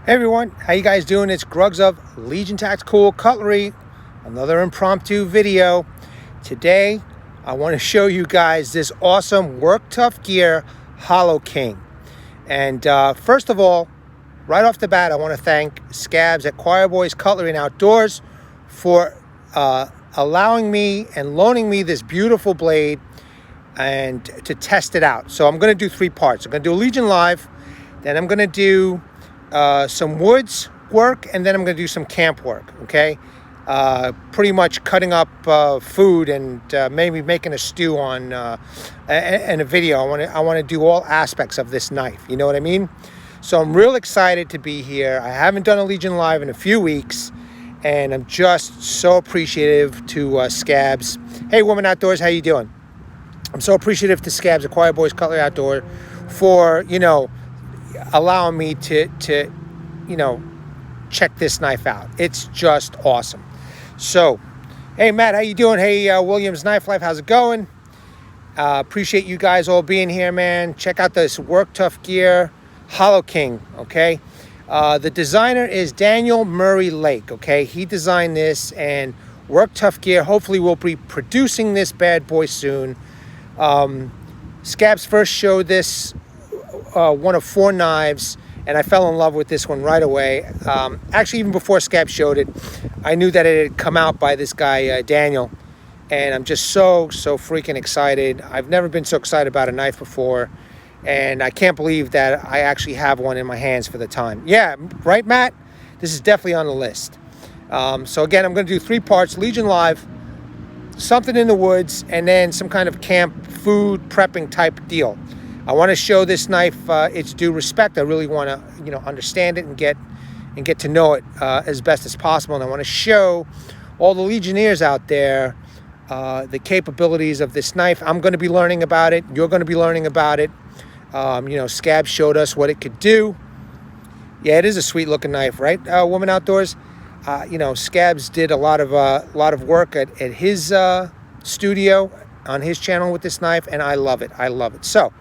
Hey everyone, how you guys doing? It's Grugs of Legion Tactical Cutlery, another impromptu video. Today, I want to show you guys this awesome Work Tough Gear HollowKing. And first of all, right off the bat, I want to thank Scabs at Choir Boys Cutlery and Outdoors for allowing me and loaning me this beautiful blade and to test it out. So I'm going to do three parts. I'm going to do a Legion Live, then I'm going to do some woods work, and then I'm going to do some camp work, okay? Pretty much cutting up food and maybe making a stew on and a video. I want to do all aspects of this knife, you know what I mean? So I'm real excited to be here. I haven't done a Legion Live in a few weeks, and I'm just so appreciative to Scabs. Hey, Woman Outdoors, how you doing? I'm so appreciative to Scabs at Choir Boys Cutlery Outdoor for, you know, allowing me to you know, check this knife out. It's just awesome. So, hey Matt, how you doing? Hey Williams Knife Life, how's it going? Appreciate you guys all being here, man. Check out this Work Tough Gear HollowKing, okay? The designer is Daniel Murray Lake, okay? He designed this, and Work Tough Gear hopefully will be producing this bad boy soon. Scabs first showed this one of 4 knives, and I fell in love with this one right away. Actually, even before Scabs showed it, I knew that it had come out by this guy, Daniel, and I'm just so freaking excited. I've never been so excited about a knife before, and I can't believe that I actually have one in my hands for the time. Yeah, right, Matt? This is definitely on the list. So again, I'm going to do 3 parts, Legion Live, something in the woods, and then some kind of camp food prepping type deal. I want to show this knife its due respect. I really want to, you know, understand it and get to know it as best as possible. And I want to show all the Legionnaires out there the capabilities of this knife. I'm going to be learning about it. You're going to be learning about it. You know, Scabs showed us what it could do. Yeah, it is a sweet looking knife, right, Woman Outdoors? You know, Scabs did a lot of work at his studio on his channel with this knife, and I love it. I love it. So,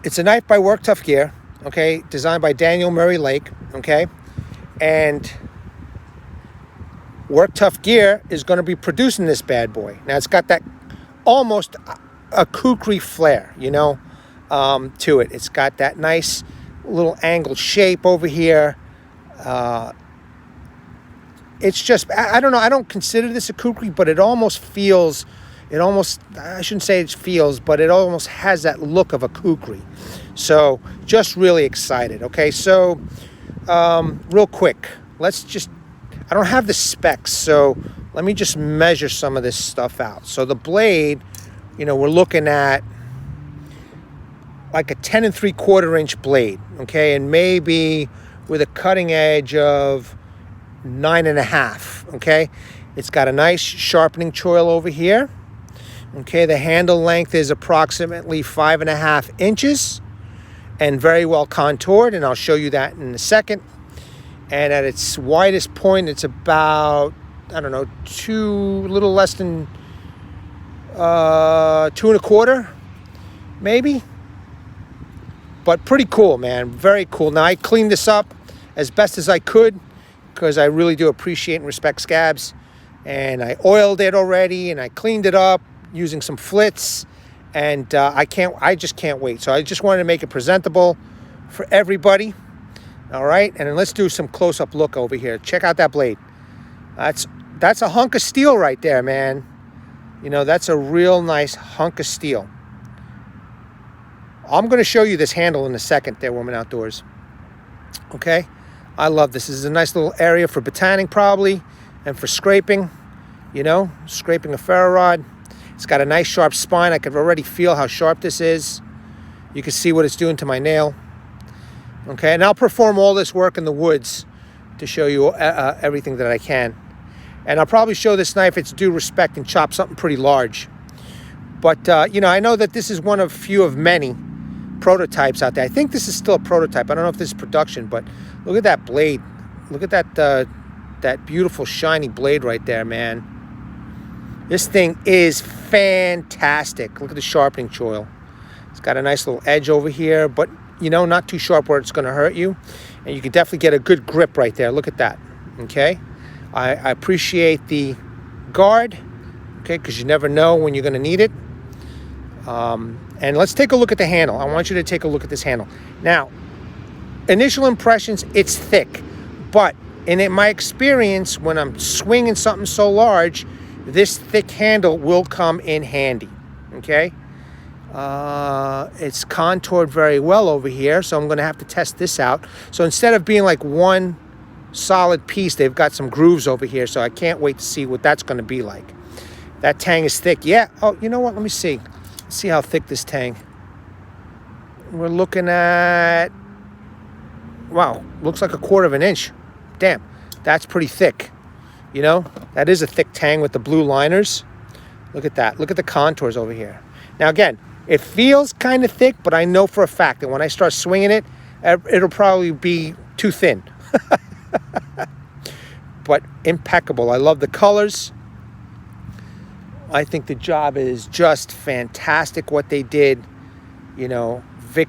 it's a knife by Work Tough Gear, okay, designed by Daniel Murray Lake, okay, and Work Tough Gear is going to be producing this bad boy. Now, it's got that almost a kukri flair, you know, to it. It's got that nice little angled shape over here. It's just, I don't know, I don't consider this a kukri, but it almost feels... I shouldn't say it feels, but it almost has that look of a kukri. So, just really excited. Okay, so, real quick, I don't have the specs, so let me just measure some of this stuff out. So, the blade, you know, we're looking at like a 10 3/4 inch blade, okay, and maybe with a cutting edge of 9.5, okay. It's got a nice sharpening choil over here. Okay, the handle length is approximately 5.5 inches and very well contoured, and I'll show you that in a second. And at its widest point, it's about, I don't know, a little less than 2.25, maybe. But pretty cool, man, very cool. Now, I cleaned this up as best as I could because I really do appreciate and respect Scabs. And I oiled it already, and I cleaned it up using some flits, and I just can't wait. So I just wanted to make it presentable for everybody. All right, and then let's do some close-up look over here. Check out that blade. That's a hunk of steel right there, man. You know, that's a real nice hunk of steel. I'm going to show you this handle in a second there, Woman Outdoors. Okay, I love this. This is a nice little area for botaning probably, and for scraping, you know, scraping a ferro rod. It's got a nice sharp spine. I could already feel how sharp this is. You can see what it's doing to my nail. Okay, and I'll perform all this work in the woods to show you everything that I can. And I'll probably show this knife its due respect and chop something pretty large. But, you know, I know that this is one of few of many prototypes out there. I think this is still a prototype. I don't know if this is production, but look at that blade. Look at that beautiful shiny blade right there, man. This thing is fantastic. Look at the sharpening choil. It's got a nice little edge over here, but you know, not too sharp where it's going to hurt you. And you can definitely get a good grip right there. Look at that. Okay. I appreciate the guard. Okay. Because you never know when you're going to need it. And let's take a look at the handle. I want you to take a look at this handle. Now, initial impressions, it's thick. But in my experience, when I'm swinging something so large, this thick handle will come in handy. Okay. It's contoured very well over here, so I'm going to have to test this out. So instead of being like one solid piece, they've got some grooves over here, so I can't wait to see what that's going to be like. That tang is thick. Yeah. Oh, you know what? Let me see. Let's see how thick this tang. We're looking at, wow, looks like 1/4 of an inch. Damn, that's pretty thick. You know, that is a thick tang with the blue liners. Look at that. Look at the contours over here. Now, again, it feels kind of thick, but I know for a fact that when I start swinging it, it'll probably be too thin. But impeccable. I love the colors. I think the job is just fantastic what they did. You know, Vic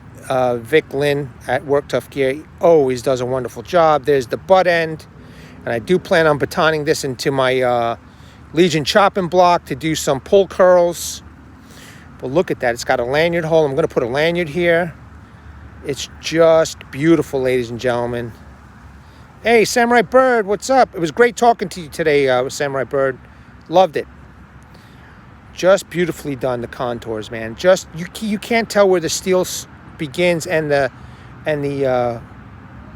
Lynn at Work Tough Gear always does a wonderful job. There's the butt end. And I do plan on batoning this into my Legion chopping block to do some pull curls. But look at that. It's got a lanyard hole. I'm going to put a lanyard here. It's just beautiful, ladies and gentlemen. Hey, Samurai Bird, what's up? It was great talking to you today, Samurai Bird. Loved it. Just beautifully done, the contours, man. Just you can't tell where the steel begins and the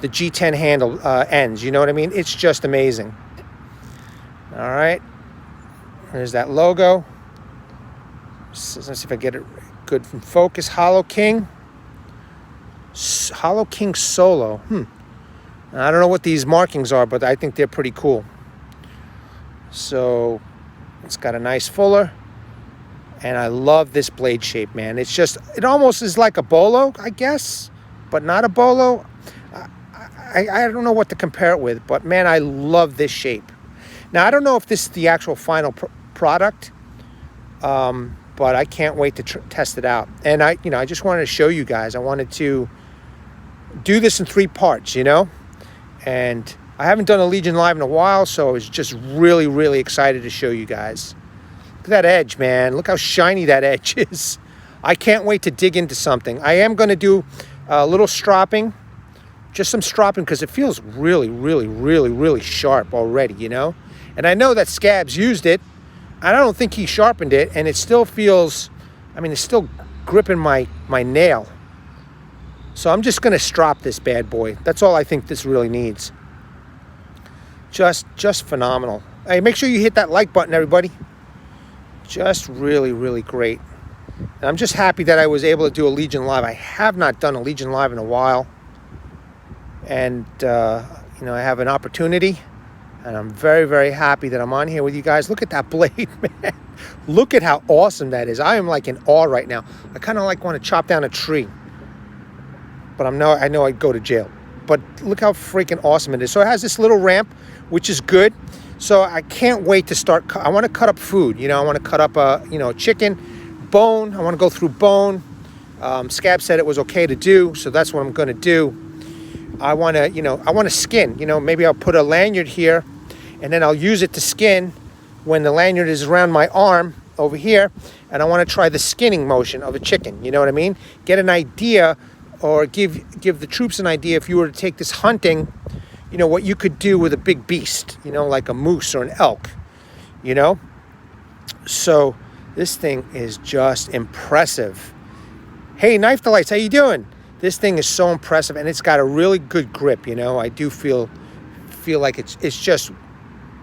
G10 handle ends. You know what I mean? It's just amazing. All right. There's that logo. So let's see if I get it good from focus. HollowKing. HollowKing Solo. I don't know what these markings are, but I think they're pretty cool. So it's got a nice fuller. And I love this blade shape, man. It's just, it almost is like a bolo, I guess, but not a bolo. I don't know what to compare it with, but man, I love this shape. Now, I don't know if this is the actual final product, but I can't wait to test it out. And I just wanted to show you guys. I wanted to do this in 3 parts, you know, and I haven't done a Legion Live in a while, so I was just really, really excited to show you guys. Look at that edge, man. Look how shiny that edge is. I can't wait to dig into something. I am going to do a little stropping. Just some stropping because it feels really, really, really, really sharp already, you know? And I know that Scabs used it. I don't think he sharpened it, and it still feels, I mean, it's still gripping my nail. So I'm just going to strop this bad boy. That's all I think this really needs. Just phenomenal. Hey, make sure you hit that like button, everybody. Just really, really great. And I'm just happy that I was able to do a Legion Live. I have not done a Legion Live in a while. And, you know, I have an opportunity. And I'm very, very happy that I'm on here with you guys. Look at that blade, man. Look at how awesome that is. I am like in awe right now. I kind of like want to chop down a tree. But I know I'd go to jail. But look how freaking awesome it is. So it has this little ramp, which is good. So I can't wait to start. I want to cut up food. You know, I want to cut up a chicken, bone. I want to go through bone. Scab said it was okay to do. So that's what I'm going to do. I want to skin. You know, maybe I'll put a lanyard here. And then I'll use it to skin when the lanyard is around my arm over here. And I want to try the skinning motion of a chicken. You know what I mean? Get an idea, or give the troops an idea if you were to take this hunting, you know, what you could do with a big beast, you know, like a moose or an elk, you know? So this thing is just impressive. Hey, Knife Delights, how you doing? This thing is so impressive, and it's got a really good grip, you know? I do feel like it's just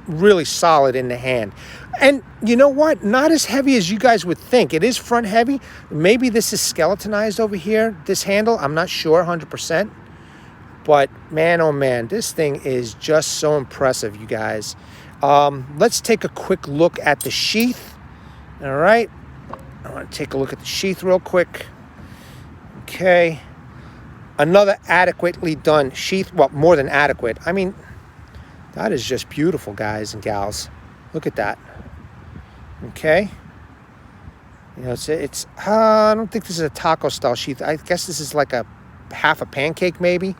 really solid in the hand. And you know what? Not as heavy as you guys would think. It is front heavy. Maybe this is skeletonized over here, this handle. I'm not sure 100%. But man, oh man, this thing is just so impressive, you guys. Let's take a quick look at the sheath. All right. I want to take a look at the sheath real quick. Okay. Another adequately done sheath. Well, more than adequate. I mean, that is just beautiful, guys and gals. Look at that. Okay. You know, it's I don't think this is a taco style sheath. I guess this is like a half a pancake maybe.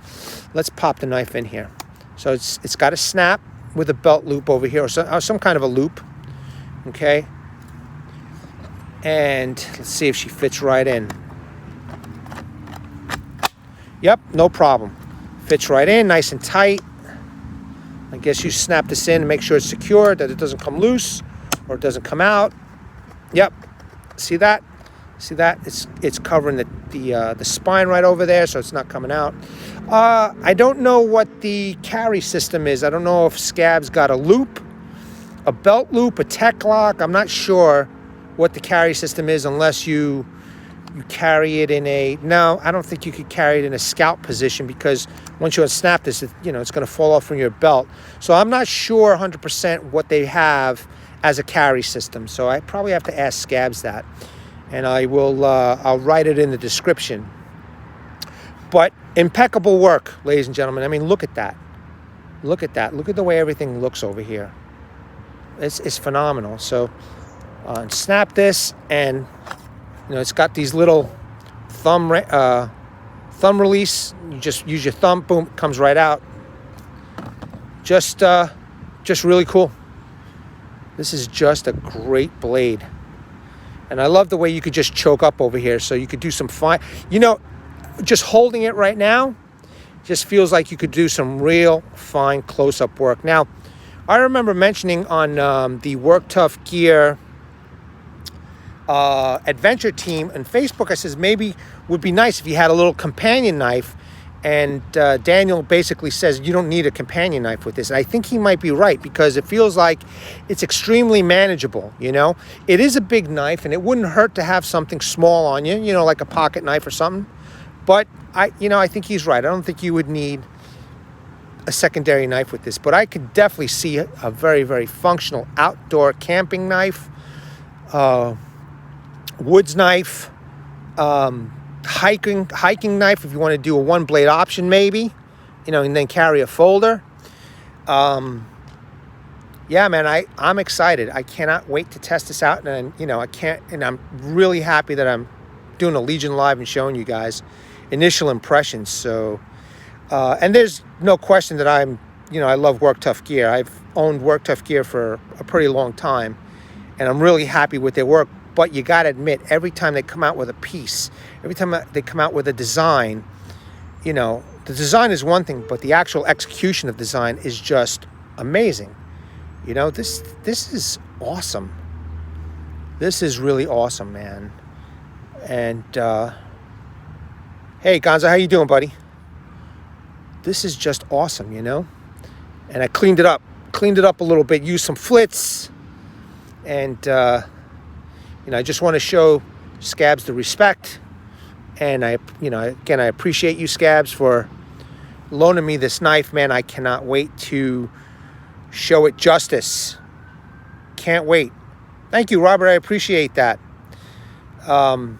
Let's pop the knife in here. So it's got a snap with a belt loop over here, or some kind of a loop. Okay. And let's see if she fits right in. Yep, no problem. Fits right in, nice and tight. I guess you snap this in and make sure it's secure, that it doesn't come loose or it doesn't come out. Yep, see that? See that? It's covering the spine right over there, so it's not coming out. I don't know what the carry system is. I don't know if Scabs got a loop, a belt loop, a tech lock. I'm not sure what the carry system is unless you carry it in a... No, I don't think you could carry it in a scalp position, because once you unsnap this, it's going to fall off from your belt. So I'm not sure 100% what they have as a carry system. So I probably have to ask Scabs that. And I'll write it in the description. But impeccable work, ladies and gentlemen. I mean, look at that. Look at that. Look at the way everything looks over here. It's phenomenal. So snap this, and it's got these little thumb release. You just use your thumb, boom, it comes right out. Just really cool. This is just a great blade. And I love the way you could just choke up over here, so you could do some fine, just holding it right now just feels like you could do some real fine close-up work. Now, I remember mentioning on the Work Tough Gear adventure team on Facebook, I says maybe would be nice if you had a little companion knife. And Daniel basically says you don't need a companion knife with this. And I think he might be right, because it feels like it's extremely manageable, It is a big knife, and it wouldn't hurt to have something small on you, like a pocket knife or something. But I think he's right. I don't think you would need a secondary knife with this. But I could definitely see a very, very functional outdoor camping knife, woods knife, hiking knife if you want to do a one blade option maybe, and then carry a folder. Yeah, man, I'm excited. I cannot wait to test this out, and I'm really happy that I'm doing a Legion Live and showing you guys initial impressions. So and there's no question that I love Work Tough Gear. I've owned Work Tough Gear for a pretty long time, and I'm really happy with their work. But you got to admit, every time they come out with a piece, every time they come out with a design, the design is one thing, but the actual execution of design is just amazing. This is awesome. This is really awesome, man. And hey, Gonzo, how you doing, buddy? This is just awesome, And I cleaned it up a little bit, used some flits, and I just want to show Scabs the respect. And again, I appreciate you, Scabs, for loaning me this knife, man. I cannot wait to show it justice. Can't wait. Thank you, Robert. I appreciate that. Can't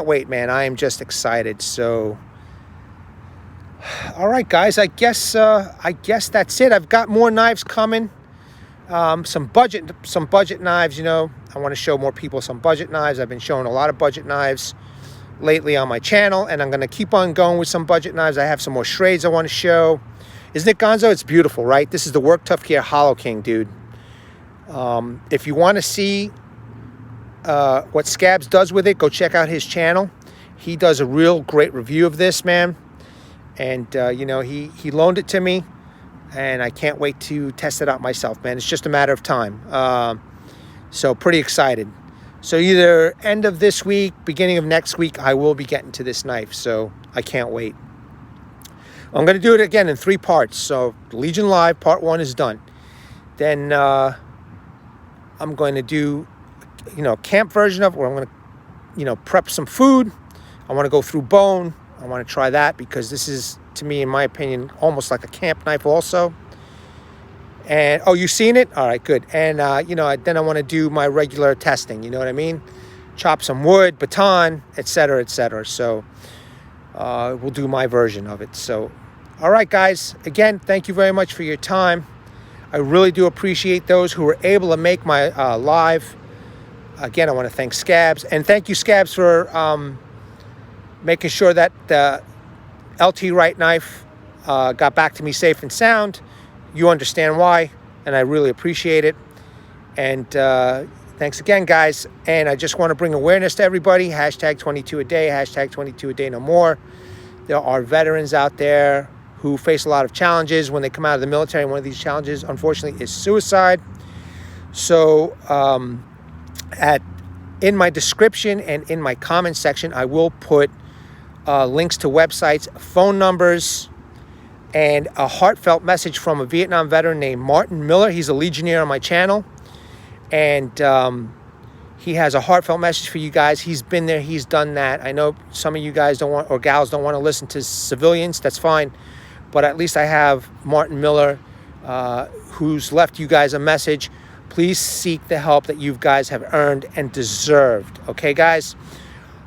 wait, man. I am just excited. So, all right, guys. I guess that's it. I've got more knives coming. Some budget knives. I want to show more people some budget knives. I've been showing a lot of budget knives lately on my channel, and I'm going to keep on going with some budget knives. I have some more Shrades I want to show. Isn't it, Gonzo? It's beautiful, right? This is the Work Tough Gear HollowKing, dude. If you want to see what Scabs does with it, go check out his channel. He does a real great review of this, man. And, he loaned it to me, and I can't wait to test it out myself, man. It's just a matter of time. So pretty excited. So either end of this week, beginning of next week, I will be getting to this knife. So I can't wait. I'm going to do it again in 3 parts. So Legion Live, part 1 is done. Then I'm going to do, a camp version of it, where I'm going to, prep some food. I want to go through bone. I want to try that, because this is, to me, in my opinion, almost like a camp knife also. And, oh, you seen it? All right, good. And, then I want to do my regular testing, you know what I mean? Chop some wood, baton, etc., etc. So we'll do my version of it. So, all right, guys. Again, thank you very much for your time. I really do appreciate those who were able to make my live. Again, I want to thank Scabs. And thank you, Scabs, for making sure that the LT Right knife got back to me safe and sound. You understand why, and I really appreciate it. And thanks again, guys. And I just want to bring awareness to everybody. Hashtag 22 a day, hashtag 22 a day no more. There are veterans out there who face a lot of challenges when they come out of the military. One of these challenges, unfortunately, is suicide. So in my description and in my comment section, I will put links to websites, phone numbers, and a heartfelt message from a Vietnam veteran named Martin Miller. He's a Legionnaire on my channel. And he has a heartfelt message for you guys. He's been there. He's done that. I know some of you guys don't want, or gals don't want to listen to civilians. That's fine. But at least I have Martin Miller, who's left you guys a message. Please seek the help that you guys have earned and deserved. Okay, guys?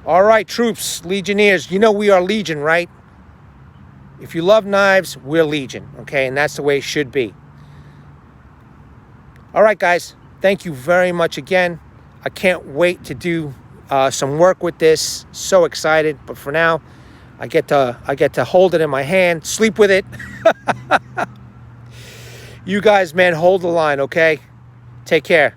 All right, troops, Legionnaires. You know we are Legion, right? If you love knives, we're Legion. Okay, and that's the way it should be. All right, guys. Thank you very much again. I can't wait to do some work with this. So excited. But for now, I get to hold it in my hand, sleep with it. You guys, man, hold the line, okay? Take care.